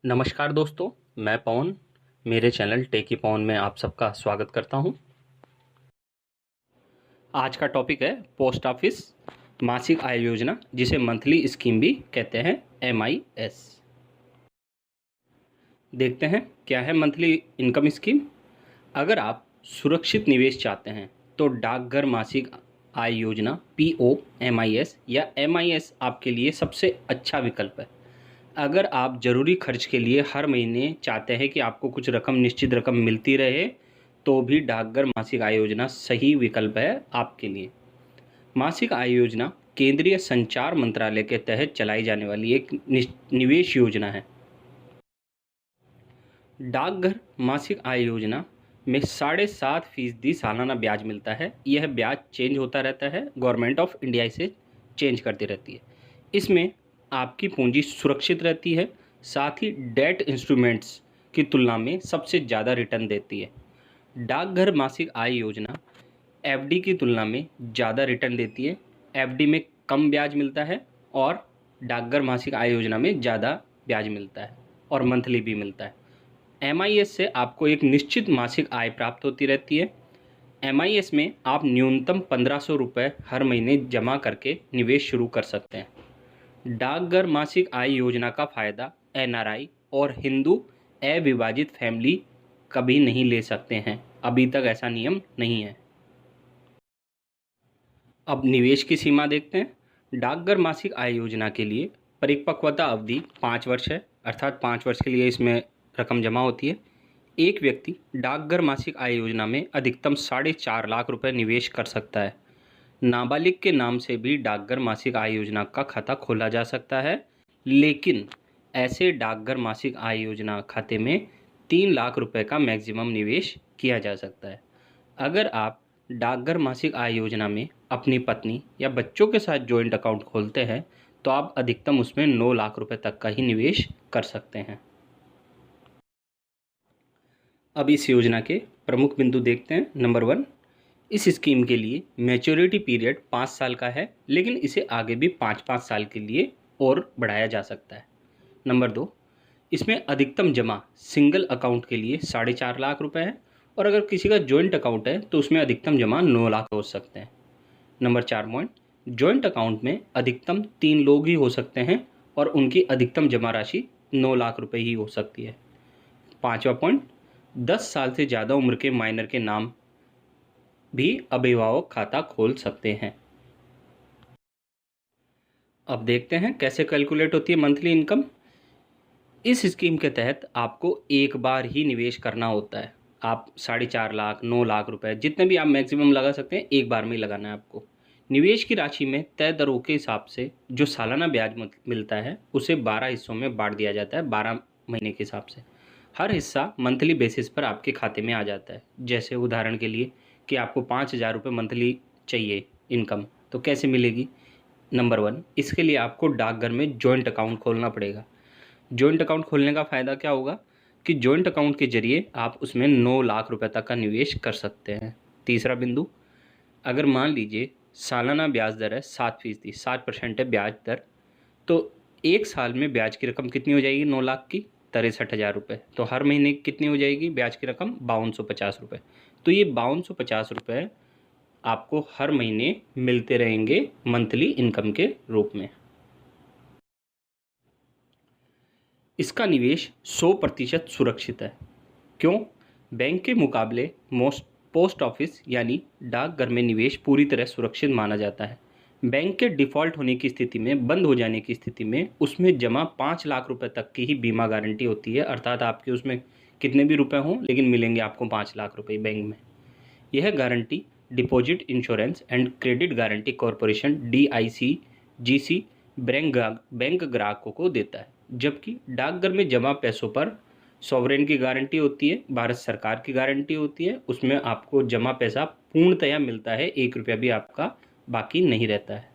नमस्कार दोस्तों, मैं पवन मेरे चैनल टेकी पवन में आप सबका स्वागत करता हूं। आज का टॉपिक है पोस्ट ऑफिस मासिक आय योजना, जिसे मंथली स्कीम भी कहते हैं, MIS। देखते हैं क्या है मंथली इनकम स्कीम। अगर आप सुरक्षित निवेश चाहते हैं तो डाकघर मासिक आय योजना POMIS या MIS आपके लिए सबसे अच्छा विकल्प है। अगर आप ज़रूरी खर्च के लिए हर महीने चाहते हैं कि आपको कुछ रकम, निश्चित रकम मिलती रहे, तो भी डाकघर मासिक आय योजना सही विकल्प है आपके लिए। मासिक आय योजना केंद्रीय संचार मंत्रालय के तहत चलाई जाने वाली एक निवेश योजना है। डाकघर मासिक आय योजना में 7.5% सालाना ब्याज मिलता है। यह ब्याज चेंज होता रहता है, गवर्नमेंट ऑफ इंडिया इसे चेंज करती रहती है। इसमें आपकी पूंजी सुरक्षित रहती है, साथ ही डेट इंस्ट्रूमेंट्स की तुलना में सबसे ज़्यादा रिटर्न देती है। डाकघर मासिक आय योजना FD की तुलना में ज़्यादा रिटर्न देती है। FD में कम ब्याज मिलता है और डाकघर मासिक आय योजना में ज़्यादा ब्याज मिलता है और मंथली भी मिलता है। MIS से आपको एक निश्चित मासिक आय प्राप्त होती रहती है। MIS में आप न्यूनतम 1500 रुपये हर महीने जमा करके निवेश शुरू कर सकते हैं। डाकघर मासिक आय योजना का फ़ायदा NRI और हिंदू अविभाजित फैमिली कभी नहीं ले सकते हैं। अभी तक ऐसा नियम नहीं है। अब निवेश की सीमा देखते हैं। डाकघर मासिक आय योजना के लिए परिपक्वता अवधि 5 वर्ष है, अर्थात 5 वर्ष के लिए इसमें रकम जमा होती है। एक व्यक्ति डाकघर मासिक आय योजना में अधिकतम 4.5 लाख रुपए निवेश कर सकता है। नाबालिग के नाम से भी डाकघर मासिक आय योजना का खाता खोला जा सकता है, लेकिन ऐसे डाकघर मासिक आय योजना खाते में 3 लाख रुपए का मैक्सिमम निवेश किया जा सकता है। अगर आप डाकघर मासिक आय योजना में अपनी पत्नी या बच्चों के साथ जॉइंट अकाउंट खोलते हैं तो आप अधिकतम उसमें 9 लाख रुपए तक का ही निवेश कर सकते हैं। अब इस योजना के प्रमुख बिंदु देखते हैं। नंबर 1, इस स्कीम के लिए मैच्योरिटी पीरियड 5 साल का है, लेकिन इसे आगे भी 5-5 साल के लिए और बढ़ाया जा सकता है। नंबर 2, इसमें अधिकतम जमा सिंगल अकाउंट के लिए 4.5 लाख रुपए है, और अगर किसी का जॉइंट अकाउंट है तो उसमें अधिकतम जमा 9 लाख हो सकते हैं। नंबर 4 पॉइंट, जॉइंट अकाउंट में अधिकतम 3 लोग ही हो सकते हैं और उनकी अधिकतम जमा राशि 9 लाख रुपए ही हो सकती है। 5वां पॉइंट, 10 साल से ज़्यादा उम्र के माइनर के नाम भी अभिभावक खाता खोल सकते हैं। अब देखते हैं कैसे कैलकुलेट होती है मंथली इनकम। इस स्कीम के तहत आपको एक बार ही निवेश करना होता है। आप 4.5 लाख, 9 लाख रुपए, जितने भी आप मैक्सिमम लगा सकते हैं, एक बार में ही लगाना है आपको। निवेश की राशि में तय दरों के हिसाब से जो सालाना ब्याज मिलता है उसे 12 हिस्सों में बांट दिया जाता है, 12 महीने के हिसाब से। हर हिस्सा मंथली बेसिस पर आपके खाते में आ जाता है। जैसे उदाहरण के लिए कि आपको 5,000 रुपये मंथली चाहिए इनकम, तो कैसे मिलेगी। नंबर 1, इसके लिए आपको डाकघर में जॉइंट अकाउंट खोलना पड़ेगा। जॉइंट अकाउंट खोलने का फ़ायदा क्या होगा कि जॉइंट अकाउंट के जरिए आप उसमें 9 लाख रुपए तक का निवेश कर सकते हैं। तीसरा बिंदु, अगर मान लीजिए सालाना ब्याज दर है 7%, 7% है ब्याज दर, तो एक साल में ब्याज की रकम कितनी हो जाएगी 9 लाख की, 63,000 रुपये। तो हर महीने कितनी हो जाएगी ब्याज की रकम, 5250 रुपये। तो ये 5250 रुपये आपको हर महीने मिलते रहेंगे मंथली इनकम के रूप में। इसका निवेश 100% सुरक्षित है। क्यों? बैंक के मुकाबले पोस्ट ऑफिस यानी डाकघर में निवेश पूरी तरह सुरक्षित माना जाता है। बैंक के डिफ़ॉल्ट होने की स्थिति में, बंद हो जाने की स्थिति में, उसमें जमा 5 लाख रुपए तक की ही बीमा गारंटी होती है, अर्थात आपके उसमें कितने भी रुपए हों लेकिन मिलेंगे आपको 5 लाख रुपए बैंक में। यह guarantee deposit insurance and credit guarantee corporation DICGC bank ग्राहकों को देता है, जबकि डाकघर में जमा पैसों पर सॉवरेन की गारंटी होती है, भारत सरकार की गारंटी होती है। उसमें आपको जमा पैसा पूर्णतया मिलता है, 1 रुपया भी आपका बाकी नहीं रहता है।